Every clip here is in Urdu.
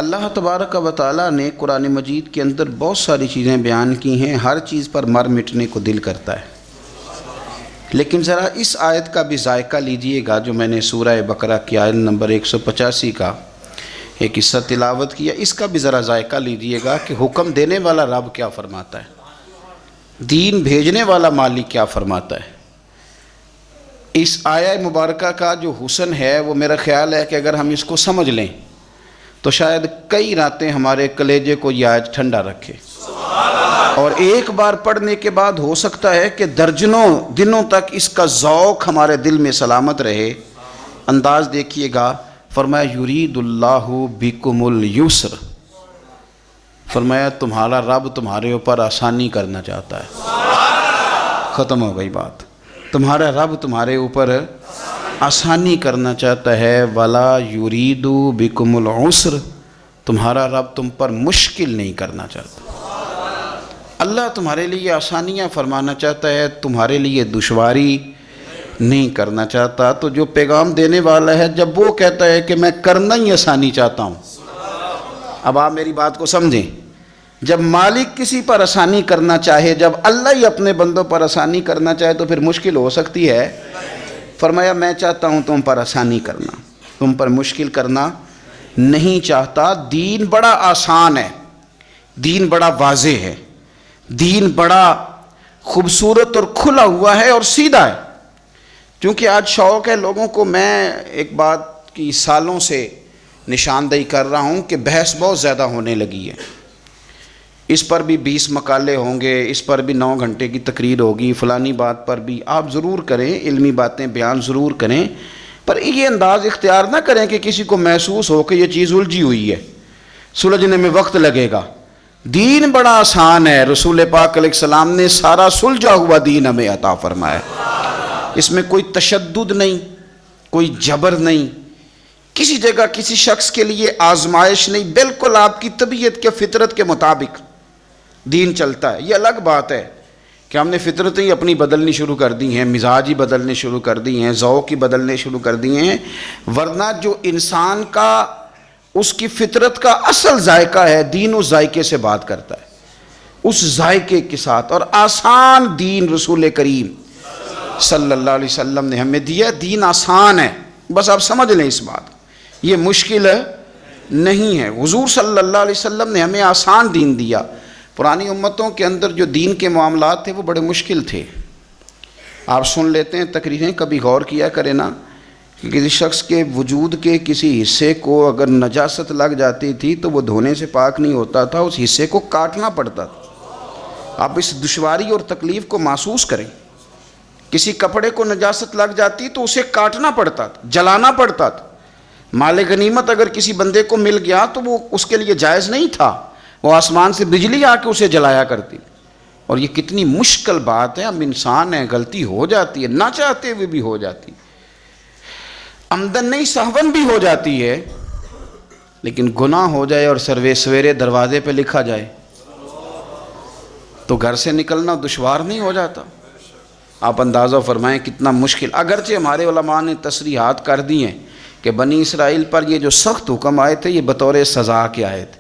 اللہ تبارک و تعالیٰ نے قرآن مجید کے اندر بہت ساری چیزیں بیان کی ہیں، ہر چیز پر مر مٹنے کو دل کرتا ہے، لیکن ذرا اس آیت کا بھی ذائقہ لیجئے گا جو میں نے سورہ بقرہ کی آیت نمبر 185 کا ایک حصہ تلاوت کیا، اس کا بھی ذرا ذائقہ لیجئے گا کہ حکم دینے والا رب کیا فرماتا ہے، دین بھیجنے والا مالک کیا فرماتا ہے۔ اس آیہ مبارکہ کا جو حسن ہے وہ میرا خیال ہے کہ اگر ہم اس کو سمجھ لیں تو شاید کئی راتیں ہمارے کلیجے کو یہ آیت ٹھنڈا رکھے، اور ایک بار پڑھنے کے بعد ہو سکتا ہے کہ درجنوں دنوں تک اس کا ذوق ہمارے دل میں سلامت رہے۔ انداز دیکھیے گا، فرمایا یرید اللہ بکم الیسر، فرمایا تمہارا رب تمہارے اوپر آسانی کرنا چاہتا ہے۔ ختم ہو گئی بات، تمہارا رب تمہارے اوپر آسانی کرنا چاہتا ہے۔ ولا یرید بکم العسر، تمہارا رب تم پر مشکل نہیں کرنا چاہتا۔ اللہ تمہارے لیے آسانیاں فرمانا چاہتا ہے، تمہارے لیے دشواری نہیں کرنا چاہتا۔ تو جو پیغام دینے والا ہے جب وہ کہتا ہے کہ میں کرنا ہی آسانی چاہتا ہوں، اب آپ میری بات کو سمجھیں، جب مالک کسی پر آسانی کرنا چاہے، جب اللہ ہی اپنے بندوں پر آسانی کرنا چاہے تو پھر مشکل ہو سکتی ہے؟ فرمایا میں چاہتا ہوں تم پر آسانی کرنا، تم پر مشکل کرنا نہیں چاہتا۔ دین بڑا آسان ہے، دین بڑا واضح ہے، دین بڑا خوبصورت اور کھلا ہوا ہے اور سیدھا ہے۔ چونکہ آج شوق ہے لوگوں کو، میں ایک بات کی سالوں سے نشاندہی کر رہا ہوں کہ بحث بہت زیادہ ہونے لگی ہے، اس پر بھی 20 مقالے ہوں گے، اس پر بھی 9 گھنٹے کی تقریر ہوگی، فلانی بات پر بھی آپ ضرور کریں، علمی باتیں بیان ضرور کریں، پر یہ انداز اختیار نہ کریں کہ کسی کو محسوس ہو کہ یہ چیز الجھی ہوئی ہے، سلجھنے میں وقت لگے گا۔ دین بڑا آسان ہے، رسول پاک علیہ السلام نے سارا سلجھا ہوا دین ہمیں عطا فرمایا، اس میں کوئی تشدد نہیں، کوئی جبر نہیں، کسی جگہ کسی شخص کے لیے آزمائش نہیں، بالکل آپ کی طبیعت کے فطرت کے مطابق دین چلتا ہے۔ یہ الگ بات ہے کہ ہم نے فطرتیں ہی اپنی بدلنی شروع کر دی ہیں، مزاج ہی بدلنے شروع کر دی ہیں، ذوق ہی بدلنے شروع کر دیے ہیں، ورنہ جو انسان کا اس کی فطرت کا اصل ذائقہ ہے، دین اس ذائقے سے بات کرتا ہے، اس ذائقے کے ساتھ۔ اور آسان دین رسول کریم صلی اللہ علیہ وسلم نے ہمیں دیا، دین آسان ہے، بس آپ سمجھ لیں اس بات، یہ مشکل نہیں ہے۔ حضور صلی اللہ علیہ وسلم نے ہمیں آسان دین دیا۔ پرانی امتوں کے اندر جو دین کے معاملات تھے وہ بڑے مشکل تھے۔ آپ سن لیتے ہیں تقریریں، کبھی غور کیا کریں نا کہ کسی شخص کے وجود کے کسی حصے کو اگر نجاست لگ جاتی تھی تو وہ دھونے سے پاک نہیں ہوتا تھا، اس حصے کو کاٹنا پڑتا تھا۔ آپ اس دشواری اور تکلیف کو محسوس کریں، کسی کپڑے کو نجاست لگ جاتی تو اسے کاٹنا پڑتا تھا، جلانا پڑتا تھا۔ مال غنیمت اگر کسی بندے کو مل گیا تو وہ اس کے لیے جائز نہیں تھا، وہ آسمان سے بجلی آ کے اسے جلایا کرتی۔ اور یہ کتنی مشکل بات ہے، ہم انسان ہیں، غلطی ہو جاتی ہے، نہ چاہتے ہوئے بھی ہو جاتی، آمدن نہیں سہون بھی ہو جاتی ہے، لیکن گناہ ہو جائے اور سویرے دروازے پہ لکھا جائے تو گھر سے نکلنا دشوار نہیں ہو جاتا؟ آپ اندازہ فرمائیں کتنا مشکل۔ اگرچہ ہمارے علماء نے تصریحات کر دی ہیں کہ بنی اسرائیل پر یہ جو سخت حکم آئے تھے یہ بطور سزا کے آئے تھے،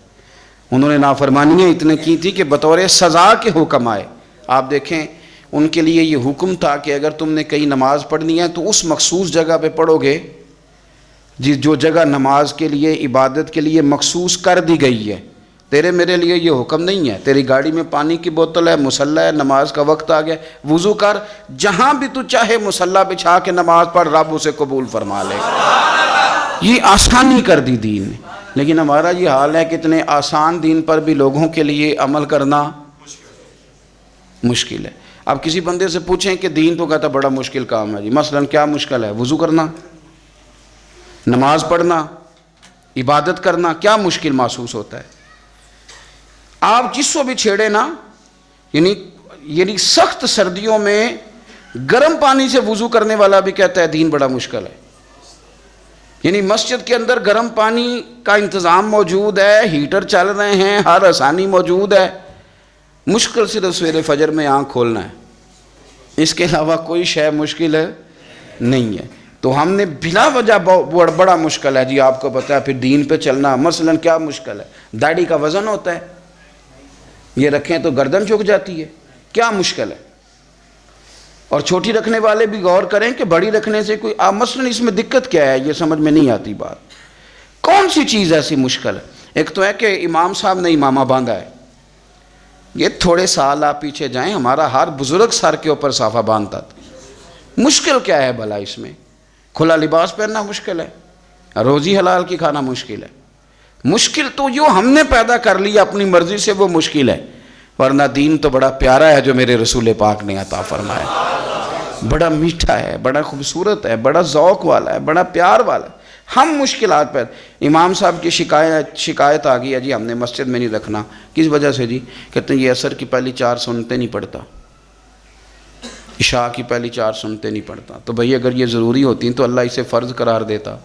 انہوں نے نافرمانیاں اتنے کی تھی کہ بطور سزا کے حکم آئے۔ آپ دیکھیں ان کے لیے یہ حکم تھا کہ اگر تم نے کہیں نماز پڑھنی ہے تو اس مخصوص جگہ پہ پڑھو گے جو جگہ نماز کے لیے، عبادت کے لیے مخصوص کر دی گئی ہے۔ تیرے میرے لیے یہ حکم نہیں ہے، تیری گاڑی میں پانی کی بوتل ہے، مصلی ہے، نماز کا وقت آ گیا، وضو کر، جہاں بھی تو چاہے مصلی بچھا کے نماز پڑھ، رب اسے قبول فرما لے گا۔ یہ آسانی کر دی دین نے، لیکن ہمارا یہ حال ہے کہ اتنے آسان دین پر بھی لوگوں کے لیے عمل کرنا مشکل ہے۔ اب کسی بندے سے پوچھیں کہ دین تو کہتا بڑا مشکل کام ہے جی، مثلا کیا مشکل ہے؟ وضو کرنا، نماز پڑھنا، عبادت کرنا، کیا مشکل محسوس ہوتا ہے؟ آپ جس کو بھی چھیڑے نا، یعنی سخت سردیوں میں گرم پانی سے وضو کرنے والا بھی کہتا ہے دین بڑا مشکل ہے۔ یعنی مسجد کے اندر گرم پانی کا انتظام موجود ہے، ہیٹر چل رہے ہیں، ہر آسانی موجود ہے، مشکل صرف سویرے فجر میں آنکھ کھولنا ہے، اس کے علاوہ کوئی شے مشکل نہیں ہے۔ تو ہم نے بلا وجہ بڑا مشکل ہے جی، آپ کو پتہ ہے پھر دین پہ چلنا مثلا کیا مشکل ہے، داڑھی کا وزن ہوتا ہے، یہ رکھیں تو گردن جھک جاتی ہے، کیا مشکل ہے؟ اور چھوٹی رکھنے والے بھی غور کریں کہ بڑی رکھنے سے کوئی مثلا اس میں دقت کیا ہے، یہ سمجھ میں نہیں آتی بات، کون سی چیز ایسی مشکل ہے؟ ایک تو ہے کہ امام صاحب نے امامہ باندھا ہے، یہ تھوڑے سال آپ پیچھے جائیں ہمارا ہر بزرگ سر کے اوپر صافہ باندھتا تھا، مشکل کیا ہے بھلا اس میں؟ کھلا لباس پہننا مشکل ہے، روزی حلال کی کھانا مشکل ہے، مشکل تو جو ہم نے پیدا کر لیا اپنی مرضی سے وہ مشکل ہے، ورنہ دین تو بڑا پیارا ہے جو میرے رسول پاک نے عطا فرمایا، بڑا میٹھا ہے، بڑا خوبصورت ہے، بڑا ذوق والا ہے، بڑا پیار والا ہے۔ ہم مشکلات پر، امام صاحب کی شکایت آ گئی ہے جی ہم نے مسجد میں نہیں رکھنا، کس وجہ سے جی؟ کہتے ہیں یہ عصر کی پہلی 4 سنتیں نہیں پڑھتا، عشاء کی پہلی 4 سنتیں نہیں پڑھتا۔ تو بھئی اگر یہ ضروری ہوتی ہیں تو اللہ اسے فرض قرار دیتا،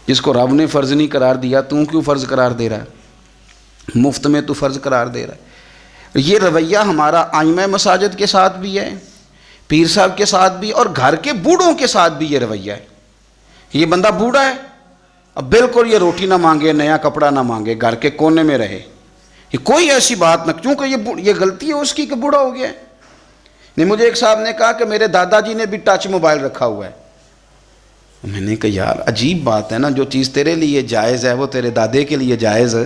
جس کو رب نے فرض نہیں قرار دیا تو کیوں فرض قرار دے رہا ہے؟ مفت میں تو فرض قرار دے رہا ہے۔ یہ رویہ ہمارا ائمہ مساجد کے ساتھ بھی ہے، پیر صاحب کے ساتھ بھی، اور گھر کے بوڑھوں کے ساتھ بھی یہ رویہ ہے۔ یہ بندہ بوڑھا ہے، اب بالکل یہ روٹی نہ مانگے، نیا کپڑا نہ مانگے، گھر کے کونے میں رہے، یہ کوئی ایسی بات نہ، کیونکہ یہ غلطی ہے اس کی کہ بوڑھا ہو گیا ہے۔ نہیں، مجھے ایک صاحب نے کہا کہ میرے دادا جی نے بھی ٹچ موبائل رکھا ہوا ہے، میں نے کہا یار عجیب بات ہے نا، جو چیز تیرے لیے جائز ہے وہ تیرے دادے کے لیے جائز ہے،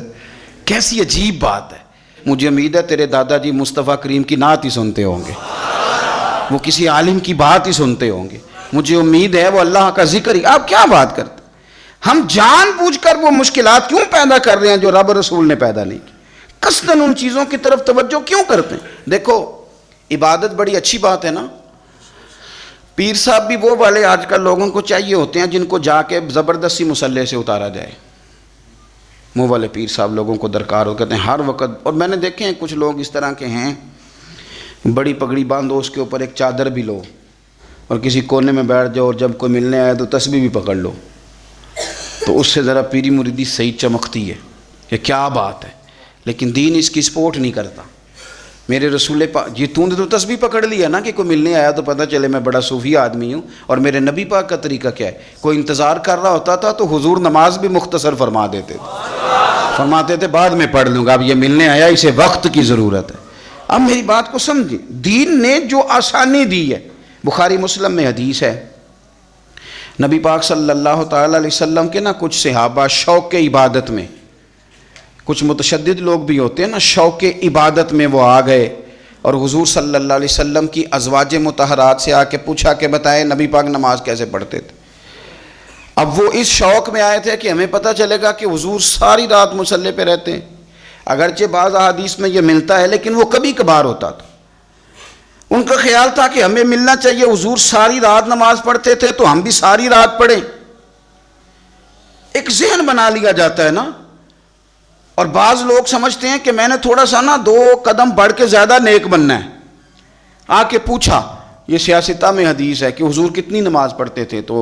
کیسی عجیب بات ہے۔ مجھے امید ہے تیرے دادا جی مصطفیٰ کریم کی نعت ہی سنتے ہوں گے، وہ کسی عالم کی بات ہی سنتے ہوں گے، مجھے امید ہے وہ اللہ کا ذکر ہی۔ آپ کیا بات کرتے؟ ہم جان بوجھ کر وہ مشکلات کیوں پیدا کر رہے ہیں جو رب رسول نے پیدا نہیں کی؟ قصداً ان چیزوں کی طرف توجہ کیوں کرتے ہیں؟ دیکھو عبادت بڑی اچھی بات ہے نا، پیر صاحب بھی وہ والے آج کل لوگوں کو چاہیے ہوتے ہیں جن کو جا کے زبردستی مسلح سے اتارا جائے، وہ والے پیر صاحب لوگوں کو درکار ہو، کہتے ہیں ہر وقت، اور میں نے دیکھے ہیں کچھ لوگ اس طرح کے ہیں، بڑی پگڑی باندھو، اس کے اوپر ایک چادر بھی لو اور کسی کونے میں بیٹھ جاؤ، اور جب کوئی ملنے آئے تو تسبیح بھی پکڑ لو، تو اس سے ذرا پیری مریدی صحیح چمکتی ہے کہ کیا بات ہے، لیکن دین اس کی سپورٹ نہیں کرتا۔ میرے رسول پاک جی تو نے تو تسبیح پکڑ لیا نا کہ کوئی ملنے آیا تو پتہ چلے میں بڑا صوفی آدمی ہوں، اور میرے نبی پاک کا طریقہ کیا ہے؟ کوئی انتظار کر رہا ہوتا تھا تو حضور نماز بھی مختصر فرما دیتے تھے، فرماتے تھے بعد میں پڑھ لوں گا، اب یہ ملنے آیا اسے وقت کی ضرورت ہے۔ اب میری بات کو سمجھیں، دین نے جو آسانی دی ہے، بخاری مسلم میں حدیث ہے، نبی پاک صلی اللہ تعالیٰ علیہ وسلم کے نا کچھ صحابہ شوق عبادت میں، کچھ متشدد لوگ بھی ہوتے ہیں نا، شوق عبادت میں وہ آ گئے اور حضور صلی اللہ علیہ وسلم کی ازواج مطہرات سے آ کے پوچھا کہ بتائیں نبی پاک نماز کیسے پڑھتے تھے؟ اب وہ اس شوق میں آئے تھے کہ ہمیں پتہ چلے گا کہ حضور ساری رات مصلی پہ رہتے ہیں، اگرچہ بعض احادیث میں یہ ملتا ہے لیکن وہ کبھی کبھار ہوتا تھا۔ ان کا خیال تھا کہ ہمیں ملنا چاہیے، حضور ساری رات نماز پڑھتے تھے تو ہم بھی ساری رات پڑھیں، ایک ذہن بنا لیا جاتا ہے نا۔ اور بعض لوگ سمجھتے ہیں کہ میں نے تھوڑا سا نا 2 قدم بڑھ کے زیادہ نیک بننا ہے، آ کے پوچھا، یہ سیاستہ میں حدیث ہے کہ حضور کتنی نماز پڑھتے تھے، تو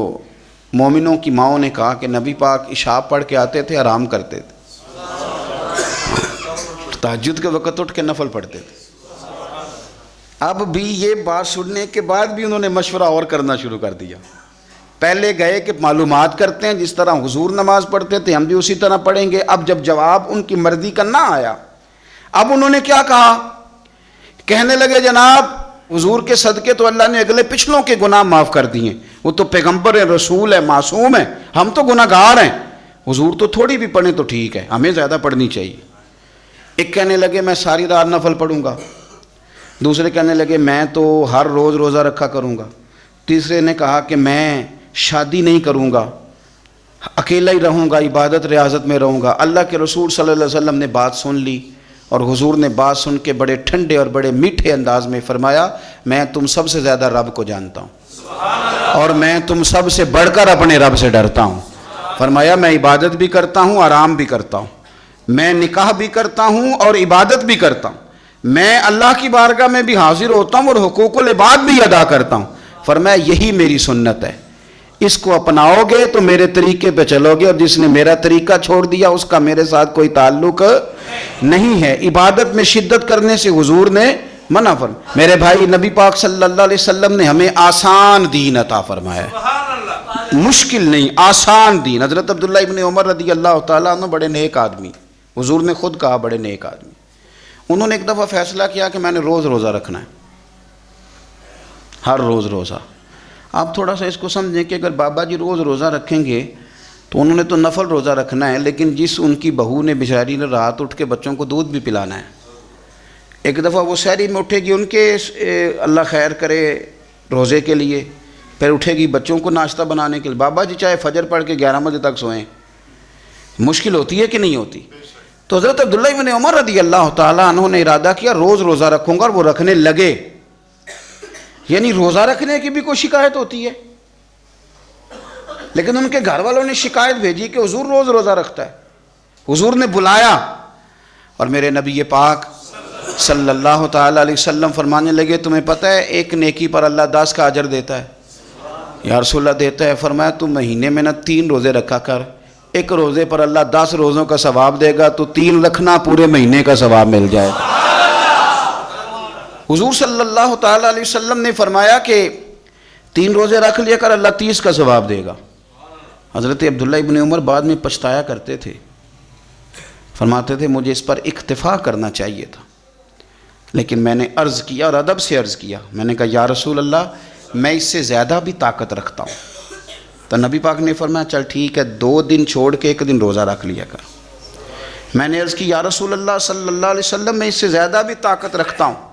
مومنوں کی ماؤں نے کہا کہ نبی پاک عشاء پڑھ کے آتے تھے، آرام کرتے تھے، تہجد کے وقت اٹھ کے نفل پڑھتے تھے۔ اب بھی یہ بات سننے کے بعد بھی انہوں نے مشورہ اور کرنا شروع کر دیا، پہلے گئے کہ معلومات کرتے ہیں، جس طرح حضور نماز پڑھتے تھے ہم بھی اسی طرح پڑھیں گے۔ اب جب جواب ان کی مرضی کا نہ آیا، اب انہوں نے کیا کہا؟ کہنے لگے جناب حضور کے صدقے تو اللہ نے اگلے پچھلوں کے گناہ معاف کر دیے، وہ تو پیغمبر ہیں، رسول ہے، معصوم ہے، ہم تو گناہ گار ہیں، حضور تو تھوڑی بھی پڑھیں تو ٹھیک ہے، ہمیں زیادہ پڑھنی چاہیے۔ ایک کہنے لگے میں ساری رات نفل پڑھوں گا، دوسرے کہنے لگے میں تو ہر روز روزہ رکھا کروں گا، تیسرے نے کہا کہ میں شادی نہیں کروں گا، اکیلا ہی رہوں گا، عبادت ریاضت میں رہوں گا۔ اللہ کے رسول صلی اللہ علیہ وسلم نے بات سن لی، اور حضور نے بات سن کے بڑے ٹھنڈے اور بڑے میٹھے انداز میں فرمایا، میں تم سب سے زیادہ رب کو جانتا ہوں، اور میں تم سب سے بڑھ کر اپنے رب سے ڈرتا ہوں۔ فرمایا میں عبادت بھی کرتا ہوں، آرام بھی کرتا ہوں، میں نکاح بھی کرتا ہوں اور عبادت بھی کرتا ہوں، میں اللہ کی بارگاہ میں بھی حاضر ہوتا ہوں اور حقوق العباد بھی ادا کرتا ہوں۔ فرمایا یہی میری سنت ہے، اس کو اپناؤ گے تو میرے طریقے پہ چلو گے، اور جس نے میرا طریقہ چھوڑ دیا اس کا میرے ساتھ کوئی تعلق نہیں ہے۔ عبادت میں شدت کرنے سے حضور نے منع فرمایا۔ میرے بھائی، نبی پاک صلی اللہ علیہ وسلم نے ہمیں آسان دین عطا فرمایا ہے، مشکل نہیں، آسان دین۔ حضرت عبداللہ ابن عمر رضی اللہ تعالیٰ عنہ بڑے نیک آدمی، حضور نے خود کہا بڑے نیک آدمی، انہوں نے ایک دفعہ فیصلہ کیا کہ میں نے روز روزہ رکھنا ہے، ہر روز روزہ۔ آپ تھوڑا سا اس کو سمجھیں کہ اگر بابا جی روز روزہ رکھیں گے تو انہوں نے تو نفل روزہ رکھنا ہے، لیکن جس ان کی بہو نے بیچاری نے رات اٹھ کے بچوں کو دودھ بھی پلانا ہے، ایک دفعہ وہ سحری میں اٹھے گی ان کے اللہ خیر کرے روزے کے لیے، پھر اٹھے گی بچوں کو ناشتہ بنانے کے لیے۔ بابا جی چاہے فجر پڑھ کے 11 بجے تک سوئیں، مشکل ہوتی ہے کہ نہیں ہوتی؟ تو حضرت عبداللہ ابن عمر رضی اللہ تعالیٰ عنہ نے ارادہ کیا روز روزہ رکھوں گا، اور وہ رکھنے لگے۔ یعنی روزہ رکھنے کی بھی کوئی شکایت ہوتی ہے، لیکن ان کے گھر والوں نے شکایت بھیجی کہ حضور روز روزہ رکھتا ہے۔ حضور نے بلایا اور میرے نبی پاک صلی اللہ تعالیٰ علیہ وسلم فرمانے لگے تمہیں پتہ ہے ایک نیکی پر اللہ 10 کا اجر دیتا ہے؟ یا رسول اللہ دیتا ہے۔ فرمایا تم مہینے میں 3 روزے رکھا کر، ایک روزے پر اللہ 10 روزوں کا ثواب دے گا، تو 3 رکھنا پورے مہینے کا ثواب مل جائے گا۔ حضور صلی اللہ تعالیٰ علیہ وسلم نے فرمایا کہ 3 روزے رکھ لیا کر، اللہ 30 کا ثواب دے گا۔ حضرت عبداللہ ابن عمر بعد میں پچھتایا کرتے تھے، فرماتے تھے مجھے اس پر اکتفا کرنا چاہیے تھا، لیکن میں نے عرض کیا اور ادب سے عرض کیا، میں نے کہا یا رسول اللہ میں اس سے زیادہ بھی طاقت رکھتا ہوں۔ تو نبی پاک نے فرمایا چل ٹھیک ہے 2 دن چھوڑ کے 1 دن روزہ رکھ لیا کر۔ میں نے عرض کی یا رسول اللہ صلی اللہ علیہ وسلم میں اس سے زیادہ بھی طاقت رکھتا ہوں۔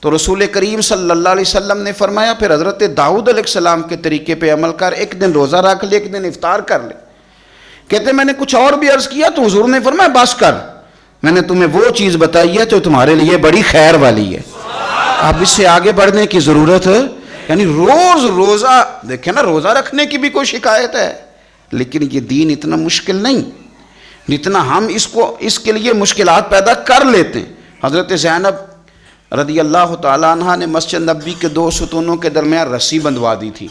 تو رسول کریم صلی اللہ علیہ وسلم نے فرمایا پھر حضرت داؤد علیہ السلام کے طریقے پہ عمل کر، 1 دن روزہ رکھ لے، 1 دن افطار کر لے۔ کہتے میں نے کچھ اور بھی عرض کیا تو حضور نے فرمایا بس کر، میں نے تمہیں وہ چیز بتائی ہے جو تمہارے لیے بڑی خیر والی ہے، اب اس سے آگے بڑھنے کی ضرورت ہے۔ یعنی روز روزہ دیکھیں نا، روزہ رکھنے کی بھی کوئی شکایت ہے، لیکن یہ دین اتنا مشکل نہیں جتنا ہم اس کے لیے مشکلات پیدا کر لیتے ہیں۔ حضرت زینب رضی اللہ تعالیٰ عنہ نے مسجد نبی کے 2 ستونوں کے درمیان رسی بندھوا دی تھی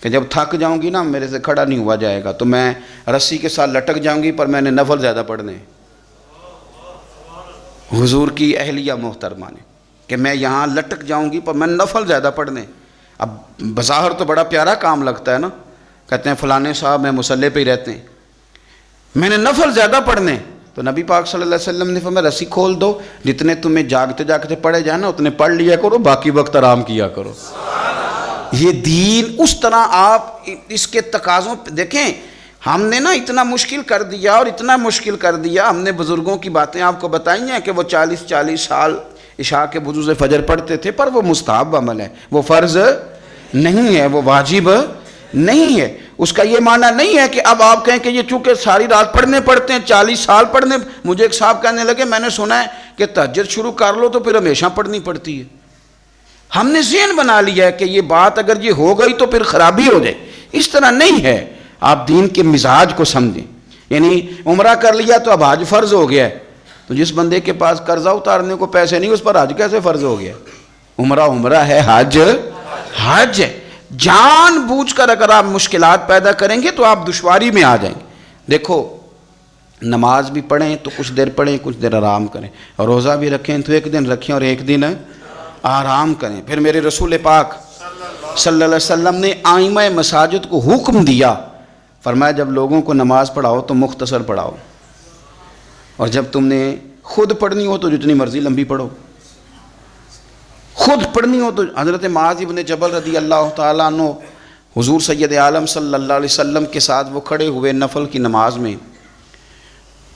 کہ جب تھک جاؤں گی نا میرے سے کھڑا نہیں ہوا جائے گا، تو میں رسی کے ساتھ لٹک جاؤں گی، پر میں نے نفل زیادہ پڑھنے۔ حضور کی اہلیہ محترمہ نے کہ میں یہاں لٹک جاؤں گی پر میں نفل زیادہ پڑھنے۔ اب بظاہر تو بڑا پیارا کام لگتا ہے نا، کہتے ہیں فلانے صاحب میں مصلی پہ ہی رہتے ہیں، میں نے نفل زیادہ پڑھنے۔ تو نبی پاک صلی اللہ علیہ وسلم نے فرمایا رسی کھول دو، جتنے تمہیں جاگتے جاگتے پڑھے جائیں نا اتنے پڑھ لیا کرو، باقی وقت آرام کیا کرو۔ یہ دین اس طرح آپ اس کے تقاضوں دیکھیں، ہم نے نا اتنا مشکل کر دیا اور اتنا مشکل کر دیا، ہم نے بزرگوں کی باتیں آپ کو بتائی ہیں کہ وہ 40 سال عشاء کے وضو سے فجر پڑھتے تھے، پر وہ مستحب عمل ہے، وہ فرض نہیں ہے، وہ واجب نہیں ہے۔ اس کا یہ معنی نہیں ہے کہ اب آپ کہیں کہ یہ چونکہ ساری رات پڑھتے ہیں 40 سال پڑھنے۔ مجھے ایک صاحب کہنے لگے میں نے سنا ہے کہ تہجد شروع کر لو تو پھر ہمیشہ پڑھنی پڑتی ہے۔ ہم نے ذہن بنا لیا ہے کہ یہ بات اگر یہ ہو گئی تو پھر خرابی ہو جائے، اس طرح نہیں ہے۔ آپ دین کے مزاج کو سمجھیں، یعنی عمرہ کر لیا تو اب حج فرض ہو گیا ہے، تو جس بندے کے پاس قرضہ اتارنے کو پیسے نہیں اس پر حج کیسے فرض ہو گیا؟ عمرہ ہے، حج ہے۔ جان بوجھ کر اگر آپ مشکلات پیدا کریں گے تو آپ دشواری میں آ جائیں گے۔ دیکھو نماز بھی پڑھیں تو کچھ دیر پڑھیں، کچھ دیر آرام کریں، اور روزہ بھی رکھیں تو 1 دن رکھیں اور 1 دن آرام کریں۔ پھر میرے رسول پاک صلی اللہ علیہ وسلم نے آئمہ مساجد کو حکم دیا، فرمایا جب لوگوں کو نماز پڑھاؤ تو مختصر پڑھاؤ، اور جب تم نے خود پڑھنی ہو تو جتنی مرضی لمبی پڑھو۔ خود پڑھنی ہو تو حضرت معاذ بن جبل رضی اللہ تعالیٰ عنہ حضور سید عالم صلی اللہ علیہ وسلم کے ساتھ وہ کھڑے ہوئے نفل کی نماز میں،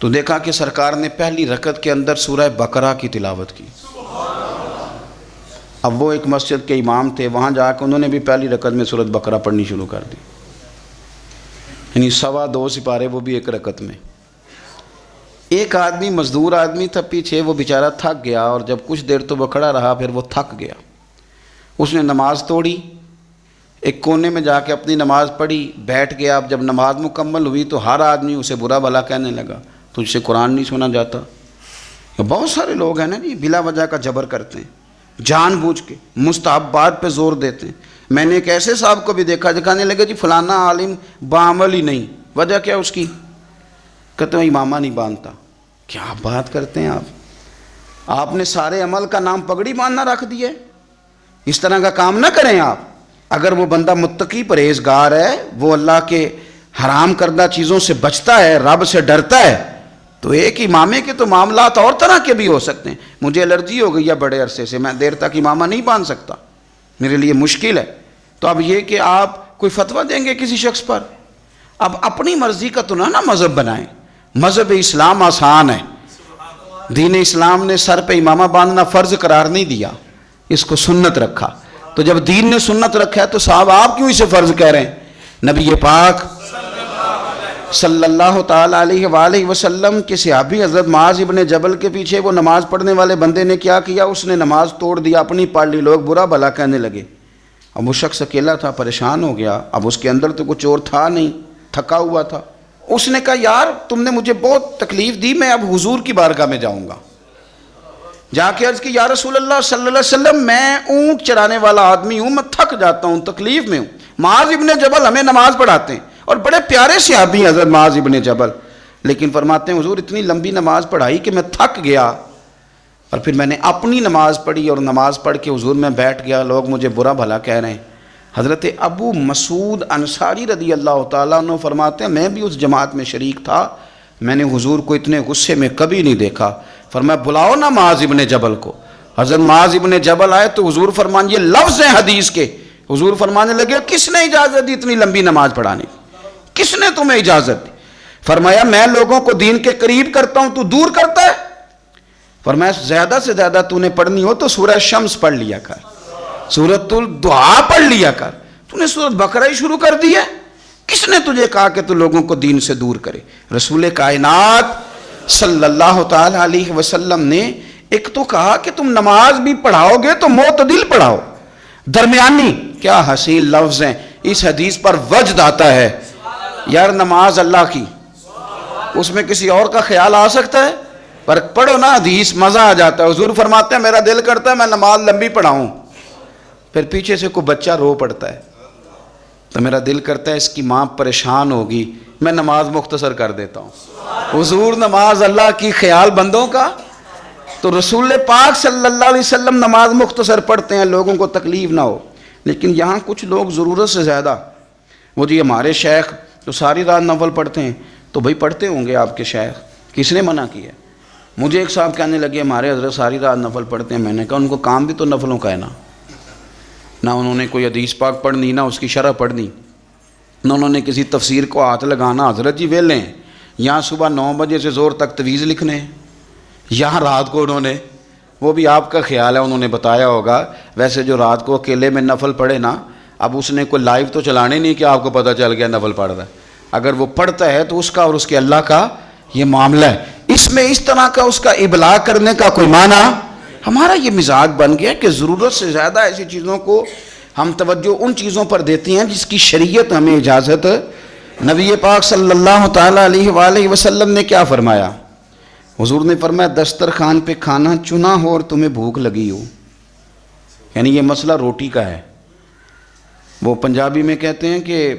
تو دیکھا کہ سرکار نے پہلی رکعت کے اندر سورہ بقرہ کی تلاوت کی۔ اب وہ ایک مسجد کے امام تھے، وہاں جا کے انہوں نے بھی پہلی رکعت میں سورۃ بقرہ پڑھنی شروع کر دی، یعنی 2.25 سپارے وہ بھی 1 رکعت میں۔ ایک آدمی مزدور آدمی تھا پیچھے، وہ بیچارہ تھک گیا، اور جب کچھ دیر تو وہ کھڑا رہا پھر وہ تھک گیا، اس نے نماز توڑی، ایک کونے میں جا کے اپنی نماز پڑھی، بیٹھ گیا۔ اب جب نماز مکمل ہوئی تو ہر آدمی اسے برا بھلا کہنے لگا، تجھ سے قرآن نہیں سنا جاتا۔ بہت سارے لوگ ہیں نا جی بلا وجہ کا جبر کرتے ہیں، جان بوجھ کے مستحبات پہ زور دیتے ہیں۔ میں نے ایک ایسے صاحب کو بھی دیکھا دکھانے لگے جی فلانا عالم بعمل ہی نہیں، وجہ کیا اس کی؟ کہتے ہیں امامہ نہیں باندھتا۔ کیا بات کرتے ہیں آپ نے سارے عمل کا نام پگڑی باندھنا رکھ دیا ہے؟ اس طرح کا کام نہ کریں آپ۔ اگر وہ بندہ متقی پرہیزگار ہے، وہ اللہ کے حرام کردہ چیزوں سے بچتا ہے، رب سے ڈرتا ہے، تو ایک امامے کے تو معاملات اور طرح کے بھی ہو سکتے ہیں. مجھے الرجی ہو گئی ہے بڑے عرصے سے، میں دیر تک امامہ نہیں باندھ سکتا، میرے لیے مشکل ہے. تو اب یہ کہ آپ کوئی فتویٰ دیں گے کسی شخص پر، اب اپنی مرضی کا تو نہ مذہب بنائیں. مذہب اسلام آسان ہے. دین اسلام نے سر پہ امامہ باندھنا فرض قرار نہیں دیا، اس کو سنت رکھا. تو جب دین نے سنت رکھا ہے تو صاحب آپ کیوں اسے فرض کہہ رہے ہیں؟ نبی پاک صلی اللہ تعالیٰ علیہ وآلہ وسلم کے صحابی حضرت معاذ ابن جبل کے پیچھے وہ نماز پڑھنے والے بندے نے کیا کیا؟ اس نے نماز توڑ دیا، اپنی پڑھ لی، لوگ برا بھلا کہنے لگے. اب وہ شخص اکیلا تھا، پریشان ہو گیا. اب اس کے اندر تو کچھ اور تھا نہیں، تھکا ہوا تھا. اس نے کہا یار تم نے مجھے بہت تکلیف دی، میں اب حضور کی بارگاہ میں جاؤں گا. جا کے عرض کی یا رسول اللہ صلی اللہ علیہ وسلم، میں اونٹ چرانے والا آدمی ہوں، میں تھک جاتا ہوں، تکلیف میں ہوں. معاذ ابن جبل ہمیں نماز پڑھاتے ہیں اور بڑے پیارے صحابی حضرت معاذ ابن جبل، لیکن فرماتے ہیں حضور اتنی لمبی نماز پڑھائی کہ میں تھک گیا، اور پھر میں نے اپنی نماز پڑھی اور نماز پڑھ کے حضور میں بیٹھ گیا، لوگ مجھے برا بھلا کہہ رہے ہیں. حضرت ابو مسعود انصاری رضی اللہ تعالیٰ عنہ فرماتے ہیں میں بھی اس جماعت میں شریک تھا، میں نے حضور کو اتنے غصے میں کبھی نہیں دیکھا. فرمایا بلاؤ نا معاذ ابن جبل کو. حضرت معاذ ابن جبل آئے تو حضور فرمان، یہ لفظ ہیں حدیث کے، حضور فرمانے لگے کس نے اجازت دی اتنی لمبی نماز پڑھانے کی؟ کس نے تمہیں اجازت دی؟ فرمایا میں لوگوں کو دین کے قریب کرتا ہوں، تو دور کرتا ہے. فرمایا زیادہ سے زیادہ تو نے پڑھنی ہو تو سورہ شمس پڑھ لیا کر، سورۃ الدعا پڑھ لیا کر. تو نے سورۃ بقرہ ہی شروع کر دی ہے. کس نے تجھے کہا کہ تو لوگوں کو دین سے دور کرے؟ رسول کائنات صلی اللہ تعالی علیہ وسلم نے ایک تو کہا کہ تم نماز بھی پڑھاؤ گے تو معتدل پڑھاؤ، درمیانی. کیا حسین لفظ ہیں. اس حدیث پر وجد آتا ہے یار نماز اللہ کی، اس میں کسی اور کا خیال آ سکتا ہے؟ پر پڑھو نا حدیث، مزہ آ جاتا ہے. حضور فرماتے ہیں میرا دل کرتا ہے میں نماز لمبی پڑھاؤں، پھر پیچھے سے کوئی بچہ رو پڑتا ہے تو میرا دل کرتا ہے اس کی ماں پریشان ہوگی، میں نماز مختصر کر دیتا ہوں. حضور نماز اللہ کی، خیال بندوں کا. تو رسول پاک صلی اللہ علیہ وسلم نماز مختصر پڑھتے ہیں لوگوں کو تکلیف نہ ہو. لیکن یہاں کچھ لوگ ضرورت سے زیادہ، وہ جی ہمارے شیخ تو ساری رات نفل پڑھتے ہیں، تو بھائی پڑھتے ہوں گے آپ کے شیخ، کس نے منع کیا؟ مجھے ایک صاحب کہنے لگے ہمارے حضرت ساری رات نفل پڑھتے ہیں. میں نے کہا ان کو کام بھی تو نفلوں کا ہے نا، نہ انہوں نے کوئی حدیث پاک پڑھنی، نہ اس کی شرح پڑھنی، نہ انہوں نے کسی تفسیر کو ہاتھ لگانا. حضرت جی ویلے ہیں، یہاں صبح 9 بجے سے زور تک تویز لکھنے ہیں، یہاں رات کو انہوں نے، وہ بھی آپ کا خیال ہے انہوں نے بتایا ہوگا. ویسے جو رات کو اکیلے میں نفل پڑھے نا، اب اس نے کوئی لائیو تو چلانے نہیں کہ آپ کو پتہ چل گیا نفل پڑھ رہا ہے. اگر وہ پڑھتا ہے تو اس کا اور اس کے اللہ کا یہ معاملہ ہے. اس میں اس طرح کا اس کا ابلاغ کرنے کا کوئی معنی. ہمارا یہ مزاج بن گیا کہ ضرورت سے زیادہ ایسی چیزوں کو ہم توجہ ان چیزوں پر دیتے ہیں جس کی شریعت ہمیں اجازت. نبی پاک صلی اللہ تعالیٰ علیہ وآلہ وسلم نے کیا فرمایا؟ حضور نے فرمایا دسترخوان پہ کھانا چنا ہو اور تمہیں بھوک لگی ہو، یعنی یہ مسئلہ روٹی کا ہے. وہ پنجابی میں کہتے ہیں کہ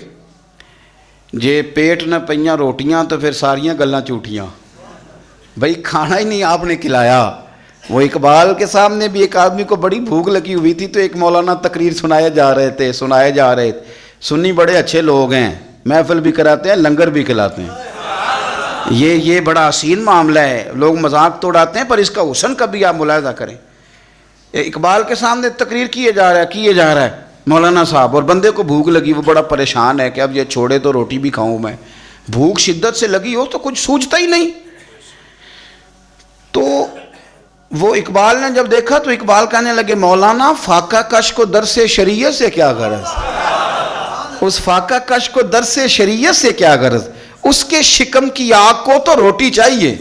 جے پیٹ نہ پئیاں روٹیاں تو پھر ساریاں گلاں جھوٹیاں. بھائی کھانا ہی نہیں آپ نے کھلایا. وہ اقبال کے سامنے بھی ایک آدمی کو بڑی بھوک لگی ہوئی تھی تو ایک مولانا تقریر سنائے جا رہے تھے. سنی بڑے اچھے لوگ ہیں، محفل بھی کراتے ہیں، لنگر بھی کھلاتے ہیں. یہ بڑا حسین معاملہ ہے. لوگ مذاق تو اڑاتے ہیں پر اس کا حسن کبھی آپ ملاحظہ کریں. اقبال کے سامنے تقریر کیے جا رہا ہے مولانا صاحب، اور بندے کو بھوک لگی، وہ بڑا پریشان ہے کہ اب یہ چھوڑے تو روٹی بھی کھاؤں میں. بھوک شدت سے لگی ہو تو کچھ سوچتا ہی نہیں. تو وہ اقبال نے جب دیکھا تو اقبال کہنے لگے مولانا فاقہ کش کو درس شریعت سے کیا غرض؟ اس فاقہ کش کو درس شریعت سے کیا غرض؟ اس کے شکم کی آگ کو تو روٹی چاہیے،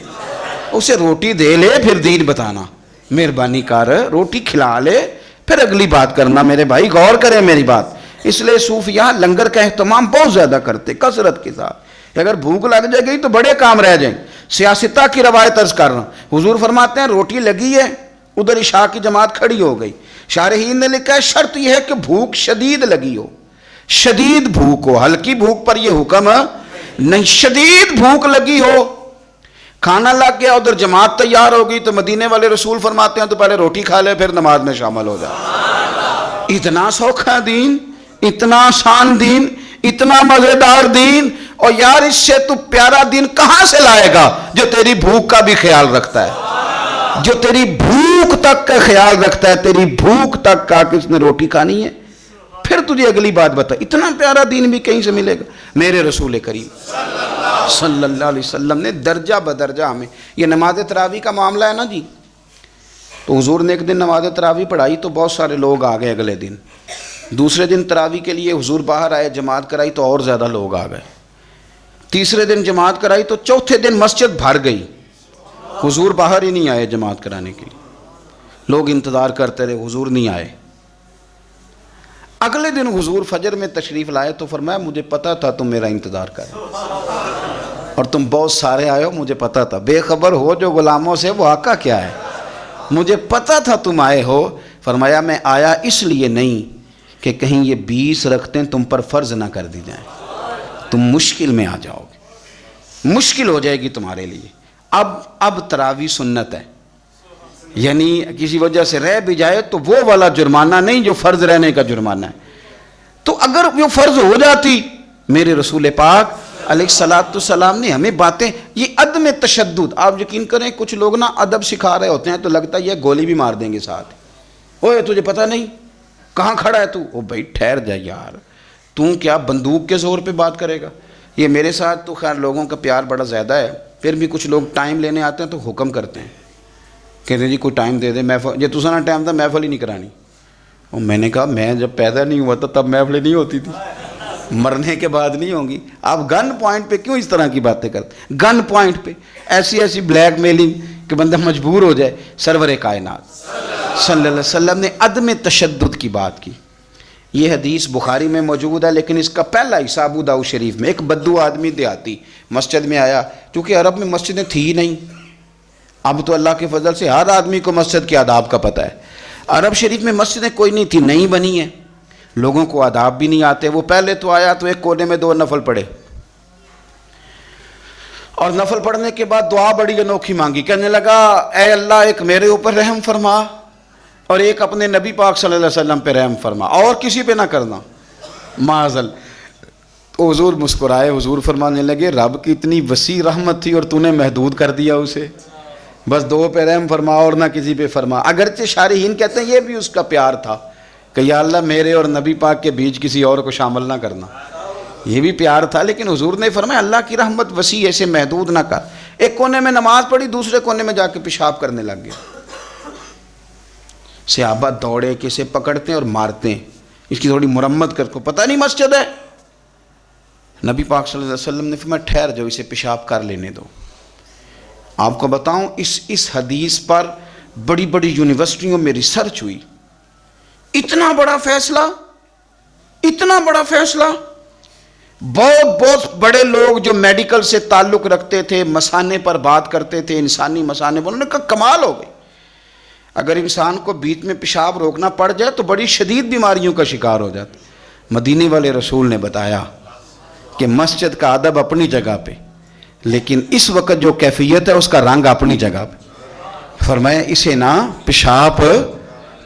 اسے روٹی دے لے پھر دین بتانا. مہربانی کر روٹی کھلا لے پھر اگلی بات کرنا. میرے بھائی غور کریں میری بات. اس لیے صوفیاء لنگر کا اہتمام بہت زیادہ کرتے کثرت کے ساتھ. اگر بھوک لگ جائے گی تو بڑے کام رہ جائیں. سیاستہ کی روایت عرض کر رہا ہوں. حضور فرماتے ہیں روٹی لگی ہے، ادھر عشاء کی جماعت کھڑی ہو گئی. شارحین نے لکھا ہے شرط یہ ہے کہ بھوک شدید لگی ہو، شدید بھوک ہو، ہلکی بھوک پر یہ حکم نہیں، شدید بھوک لگی ہو. کھانا لگ گیا، ادھر جماعت تیار ہو گئی تو مدینے والے رسول فرماتے ہیں تو پہلے روٹی کھا لے پھر نماز میں شامل ہو جائے. اتنا سوکھا دین، اتنا آسان دین، اتنا مزیدار دین، اور یار اس سے تو پیارا دین کہاں سے لائے گا جو تیری بھوک کا بھی خیال رکھتا ہے، جو تیری بھوک تک کا خیال رکھتا ہے، تیری بھوک تک کا کہ اس نے روٹی کھانی ہے۔ پھر تجھے اگلی بات بتا، اتنا پیارا دین بھی کہیں سے ملے گا؟ میرے رسول کریم صلی اللہ علیہ وسلم نے درجہ بدرجہ ہمیں، یہ نماز تراویح کا معاملہ ہے نا جی، تو حضور نے ایک دن نماز تراویح پڑھائی تو بہت سارے لوگ آ گئے اگلے دن، دوسرے دن تراویح کے لیے حضور باہر آئے، جماعت کرائی تو اور زیادہ لوگ آ گئے، تیسرے دن جماعت کرائی تو چوتھے دن مسجد بھر گئی، حضور باہر ہی نہیں آئے جماعت کرانے کے لیے، لوگ انتظار کرتے رہے، حضور نہیں آئے۔ اگلے دن حضور فجر میں تشریف لائے تو فرمایا مجھے پتا تھا تم میرا انتظار کر رہے ہو اور تم بہت سارے آئے ہو، مجھے پتا تھا، بے خبر ہو جو غلاموں سے وہ آقا کیا ہے، مجھے پتا تھا تم آئے ہو۔ فرمایا میں آیا اس لیے نہیں کہ کہیں یہ 20 رکھتے تم پر فرض نہ کر دی جائیں، تم مشکل میں آ جاؤ گے، مشکل ہو جائے گی تمہارے لیے۔ اب تراویح سنت ہے، یعنی کسی وجہ سے رہ بھی جائے تو وہ والا جرمانہ نہیں جو فرض رہنے کا جرمانہ ہے، تو اگر وہ فرض ہو جاتی، میرے رسول پاک علیہ الصلوۃ والسلام نے ہمیں باتیں، یہ عدم تشدد، آپ یقین کریں کچھ لوگ نا ادب سکھا رہے ہوتے ہیں تو لگتا ہے یہ گولی بھی مار دیں گے ساتھ، اوے تجھے پتہ نہیں کہاں کھڑا ہے تو، او بھائی ٹھہر جا یار، تو کیا بندوق کے زور پہ بات کرے گا؟ یہ میرے ساتھ تو خیر لوگوں کا پیار بڑا زیادہ ہے، پھر بھی کچھ لوگ ٹائم لینے آتے ہیں تو حکم کرتے ہیں، کہتے ہیں جی کوئی ٹائم دے دے، محفل یہ تو نا ٹائم تھا محفل ہی نہیں کرانی، اور میں نے کہا میں جب پیدا نہیں ہوا تھا تب محفلیں نہیں ہوتی تھی، مرنے کے بعد نہیں ہوں گی۔ آپ گن پوائنٹ پہ کیوں اس طرح کی باتیں کرتے؟ گن پوائنٹ پہ ایسی بلیک میلنگ کہ بندہ مجبور ہو جائے۔ سرور کائنات صلی اللہ علیہ وسلم نے عدم تشدد کی بات کی۔ یہ حدیث بخاری میں موجود ہے، لیکن اس کا پہلا حصہ ابو داؤد شریف میں، ایک بدو آدمی دیہاتی مسجد میں آیا، کیونکہ عرب میں مسجدیں تھی نہیں، اب تو اللہ کے فضل سے ہر آدمی کو مسجد کے آداب کا پتہ ہے، عرب شریف میں مسجدیں کوئی نہیں تھی، نئی بنی ہیں، لوگوں کو آداب بھی نہیں آتے، وہ پہلے تو آیا تو ایک کونے میں 2 نفل پڑھے، اور نفل پڑھنے کے بعد دعا بڑی انوکھی مانگی، کہنے لگا اے اللہ ایک میرے اوپر رحم فرما اور ایک اپنے نبی پاک صلی اللہ علیہ وسلم پہ رحم فرما، اور کسی پہ نہ کرنا، معاذل۔ تو حضور مسکرائے، حضور فرمانے لگے رب کی اتنی وسیع رحمت تھی اور تو نے محدود کر دیا اسے، بس 2 پہ رحم فرما اور نہ کسی پہ فرما۔ اگرچہ شارحین کہتے ہیں یہ بھی اس کا پیار تھا کہ یا اللہ میرے اور نبی پاک کے بیچ کسی اور کو شامل نہ کرنا، یہ بھی پیار تھا، لیکن حضور نے فرمایا اللہ کی رحمت وسیع، ایسے محدود نہ کر۔ ایک کونے میں نماز پڑھی، دوسرے کونے میں جا کے پیشاب کرنے لگ گیا، صحابہ دوڑے کہ اسے پکڑتے ہیں اور مارتے ہیں، اس کی تھوڑی مرمت کر، کو پتہ نہیں مسجد ہے۔ نبی پاک صلی اللہ علیہ وسلم نے فرمایا ٹھہر جاؤ، اسے پیشاب کر لینے دو۔ آپ کو بتاؤں اس حدیث پر بڑی بڑی یونیورسٹیوں میں ریسرچ ہوئی، اتنا بڑا فیصلہ، اتنا بڑا فیصلہ، بہت بڑے لوگ جو میڈیکل سے تعلق رکھتے تھے، مثانے پر بات کرتے تھے، انسانی مثانے پر، انہوں نے کہا کمال ہو گئی، اگر انسان کو بیچ میں پیشاب روکنا پڑ جائے تو بڑی شدید بیماریوں کا شکار ہو جاتا۔ مدینے والے رسول نے بتایا کہ مسجد کا ادب اپنی جگہ پہ، لیکن اس وقت جو کیفیت ہے اس کا رنگ اپنی جگہ پہ۔ فرمایا اسے نہ پیشاب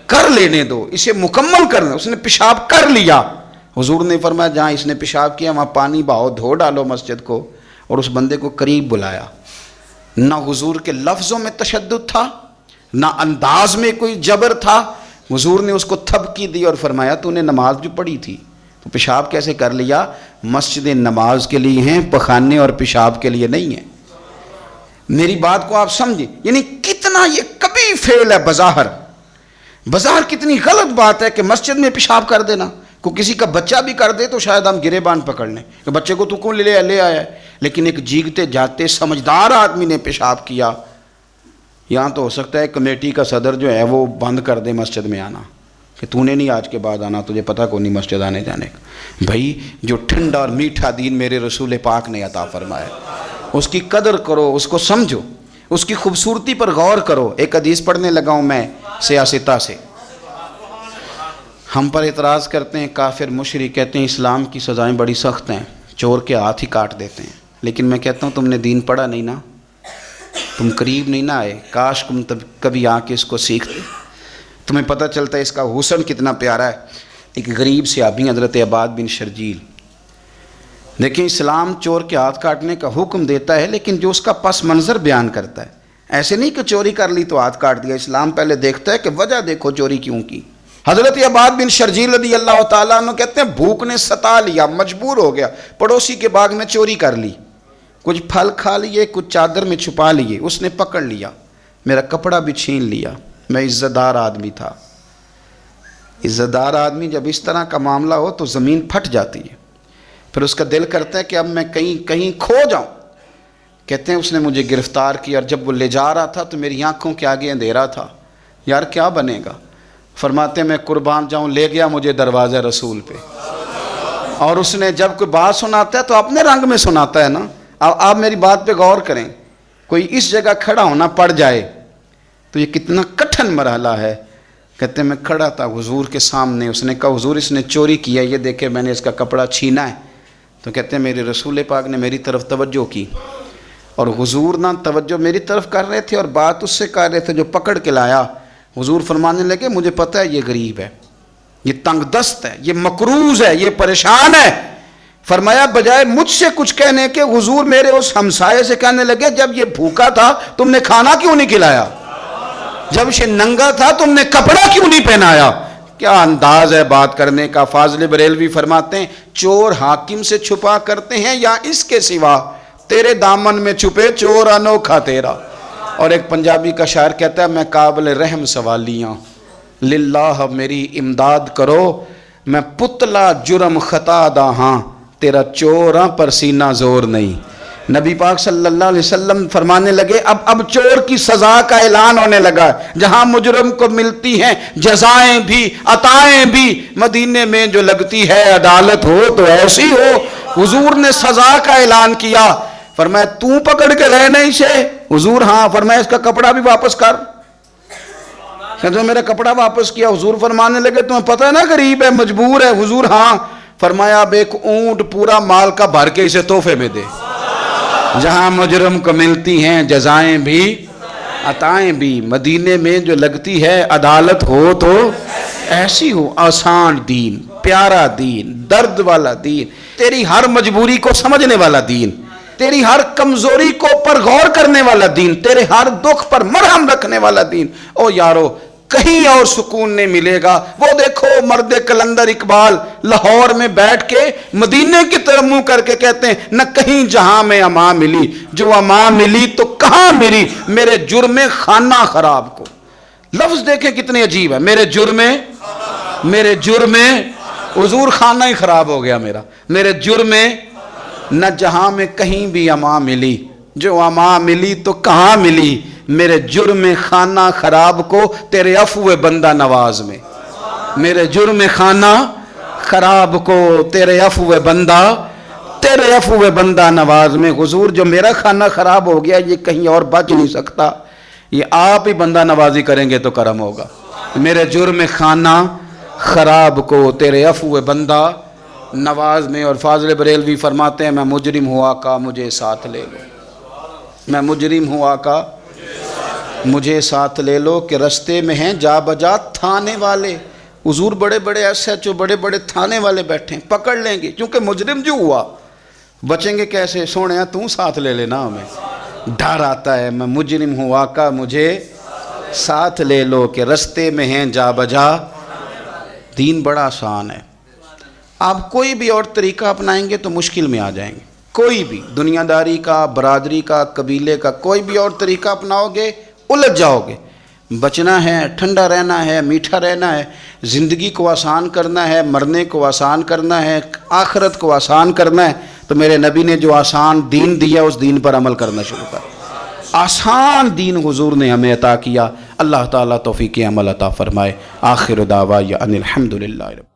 کر لینے دو، اسے مکمل کرنا۔ اس نے پیشاب کر لیا، حضور نے فرمایا جہاں اس نے پیشاب کیا وہاں پانی بہاؤ، دھو ڈالو مسجد کو، اور اس بندے کو قریب بلایا۔ نہ حضور کے لفظوں میں تشدد تھا، نہ انداز میں کوئی جبر تھا، حضور نے اس کو تھپکی دی اور فرمایا تو نے نماز جو پڑھی تھی تو پیشاب کیسے کر لیا؟ مسجد نماز کے لیے ہیں، پخانے اور پیشاب کے لیے نہیں ہیں۔ میری بات کو آپ سمجھیں، یعنی کتنا یہ کبھی فعل ہے بظاہر کتنی غلط بات ہے کہ مسجد میں پیشاب کر دینا۔ کو کسی کا بچہ بھی کر دے تو شاید ہم گریبان پکڑ لیں کہ بچے کو تو کون لے آیا ہے، لیکن ایک جیگتے جاتے سمجھدار آدمی نے پیشاب کیا، یہاں تو ہو سکتا ہے کمیٹی کا صدر جو ہے وہ بند کر دے مسجد میں آنا کہ تو نے نہیں آج کے بعد آنا، تجھے پتہ کو نہیں مسجد آنے جانے کا۔ بھائی جو ٹھنڈا اور میٹھا دین میرے رسول پاک نے عطا فرمایا، اس کی قدر کرو، اس کو سمجھو، اس کی خوبصورتی پر غور کرو۔ ایک حدیث پڑھنے لگا ہوں میں سیاستہ سے، ہم پر اعتراض کرتے ہیں کافر مشرک، کہتے ہیں اسلام کی سزائیں بڑی سخت ہیں، چور کے ہاتھ ہی کاٹ دیتے ہیں، لیکن میں کہتا ہوں تم نے دین پڑھا نہیں نا، تم قریب نہیں نہ آئے، کاش تم کبھی آ کے اس کو سیکھتے، تمہیں پتہ چلتا ہے اس کا حسن کتنا پیارا ہے۔ ایک غریب صحابی حضرت عباد بن شرجیل. دیکھیں اسلام چور کے ہاتھ کاٹنے کا حکم دیتا ہے لیکن جو اس کا پس منظر بیان کرتا ہے. ایسے نہیں کہ چوری کر لی تو ہاتھ کاٹ دیا. اسلام پہلے دیکھتا ہے کہ وجہ دیکھو چوری کیوں کی. حضرت عباد بن شرجیل رضی اللہ تعالیٰ عنہ کہتے ہیں بھوک نے ستا لیا, مجبور ہو گیا, پڑوسی کے باغ میں چوری کر لی, کچھ پھل کھا لیے, کچھ چادر میں چھپا لیے. اس نے پکڑ لیا, میرا کپڑا بھی چھین لیا. میں عزت دار آدمی تھا. عزت دار آدمی جب اس طرح کا معاملہ ہو تو زمین پھٹ جاتی ہے. پھر اس کا دل کرتا ہے کہ اب میں کہیں کھو جاؤں. کہتے ہیں اس نے مجھے گرفتار کیا, اور جب وہ لے جا رہا تھا تو میری آنکھوں کے آگے اندھیرا تھا. یار کیا بنے گا؟ فرماتے ہیں میں قربان جاؤں, لے گیا مجھے دروازہ رسول پہ. اور اس نے جب کوئی بات سناتا ہے تو اپنے رنگ میں سناتا ہے نا. اب آپ میری بات پہ غور کریں, کوئی اس جگہ کھڑا ہونا پڑ جائے تو یہ کتنا کٹھن مرحلہ ہے. کہتے ہیں میں کھڑا تھا حضور کے سامنے. اس نے کہا حضور اس نے چوری کیا, یہ دیکھے میں نے اس کا کپڑا چھینا ہے. تو کہتے ہیں میرے رسول پاک نے میری طرف توجہ کی, اور حضور نہ توجہ میری طرف کر رہے تھے اور بات اس سے کر رہے تھے جو پکڑ کے لایا. حضور فرمانے لگے مجھے پتہ ہے یہ غریب ہے, یہ تنگ دست ہے, یہ مقروض ہے, یہ پریشان ہے. فرمایا بجائے مجھ سے کچھ کہنے کے حضور میرے اس ہمسائے سے کہنے لگے جب یہ بھوکا تھا تم نے کھانا کیوں نہیں کھلایا؟ جب یہ ننگا تھا تم نے کپڑا کیوں نہیں پہنایا؟ کیا انداز ہے بات کرنے کا. فاضل بریلوی فرماتے ہیں چور حاکم سے چھپا کرتے ہیں یا اس کے سوا, تیرے دامن میں چھپے چور انوکھا تیرا. اور ایک پنجابی کا شاعر کہتا ہے میں قابل رحم سوالیاں, للہ میری امداد کرو, میں پتلا جرم خطا دا ہاں, تیرا چوراں پر سینہ زور نہیں. نبی پاک صلی اللہ علیہ وسلم فرمانے لگے اب چور کی سزا کا اعلان ہونے لگا. جہاں مجرم کو ملتی ہیں جزائیں بھی عطائیں بھی, مدینے میں جو لگتی ہے عدالت ہو تو ایسی ہو. حضور نے سزا کا اعلان کیا. فرمایا تو پکڑ کے رہے نہیں سے؟ حضور ہاں. فرمایا اس کا کپڑا بھی واپس کر. کہتے میرا کپڑا واپس کیا. حضور فرمانے لگے تمہیں پتہ ہے نا غریب ہے, مجبور ہے. حضور ہاں. فرمایا اب ایک اونٹ پورا مال کا بھر کے اسے تحفے میں دے. جہاں مجرم کو ملتی ہیں جزائیں بھی عطائیں بھی, مدینے میں جو لگتی ہے عدالت ہو تو ایسی ہو. آسان دین, پیارا دین, درد والا دین, تیری ہر مجبوری کو سمجھنے والا دین, تیری ہر کمزوری کو پر غور کرنے والا دین, تیرے ہر دکھ پر مرہم رکھنے والا دین. او یارو کہیں اور سکون نہیں ملے گا. وہ دیکھو مرد کلندر اقبال لاہور میں بیٹھ کے مدینے کی طرف منہ کر کے کہتے ہیں نہ کہیں جہاں میں امان ملی, جو امان ملی تو کہاں ملی, میرے جرم خانہ خراب کو. لفظ دیکھیں کتنے عجیب ہے, میرے جرم حضور خانہ ہی خراب ہو گیا میرا. میرے جرم نہ جہاں میں کہیں بھی امان ملی, جو امان ملی تو کہاں ملی, میرے جرم خانہ خراب کو تیرے عفو بندہ نواز میں. میرے جرم خانہ خراب کو تیرے عفو بندہ نواز میں. حضور جو میرا خانہ خراب ہو گیا یہ کہیں اور بچ نہیں سکتا, یہ آپ ہی بندہ نوازی کریں گے تو کرم ہوگا. میرے جرم خانہ خراب کو تیرے عفو بندہ نواز میں. اور فاضل بریلوی فرماتے ہیں میں مجرم ہوا کا مجھے ساتھ لے لو, میں مجرم ہوا کا مجھے ساتھ لے لو, کہ رستے میں ہیں جا بجا تھانے والے. حضور بڑے بڑے ایسے جو بڑے بڑے تھانے والے بیٹھے ہیں, پکڑ لیں گے کیونکہ مجرم جو ہوا. بچیں گے کیسے؟ سونے تو ساتھ لے لینا. ہمیں ڈر آتا ہے میں مجرم ہوا کا مجھے ساتھ لے لو, کہ رستے میں ہیں جا بجا. دین بڑا آسان ہے. آپ کوئی بھی اور طریقہ اپنائیں گے تو مشکل میں آ جائیں گے. کوئی بھی دنیا داری کا, برادری کا, قبیلے کا کوئی بھی اور طریقہ اپناؤ گے الجھ جاؤ گے. بچنا ہے, ٹھنڈا رہنا ہے, میٹھا رہنا ہے, زندگی کو آسان کرنا ہے, مرنے کو آسان کرنا ہے, آخرت کو آسان کرنا ہے, تو میرے نبی نے جو آسان دین دیا اس دین پر عمل کرنا شروع کر. آسان دین حضور نے ہمیں عطا کیا. اللہ تعالیٰ توفیق عمل عطا فرمائے. آخر دعوانا ان الحمدللہ.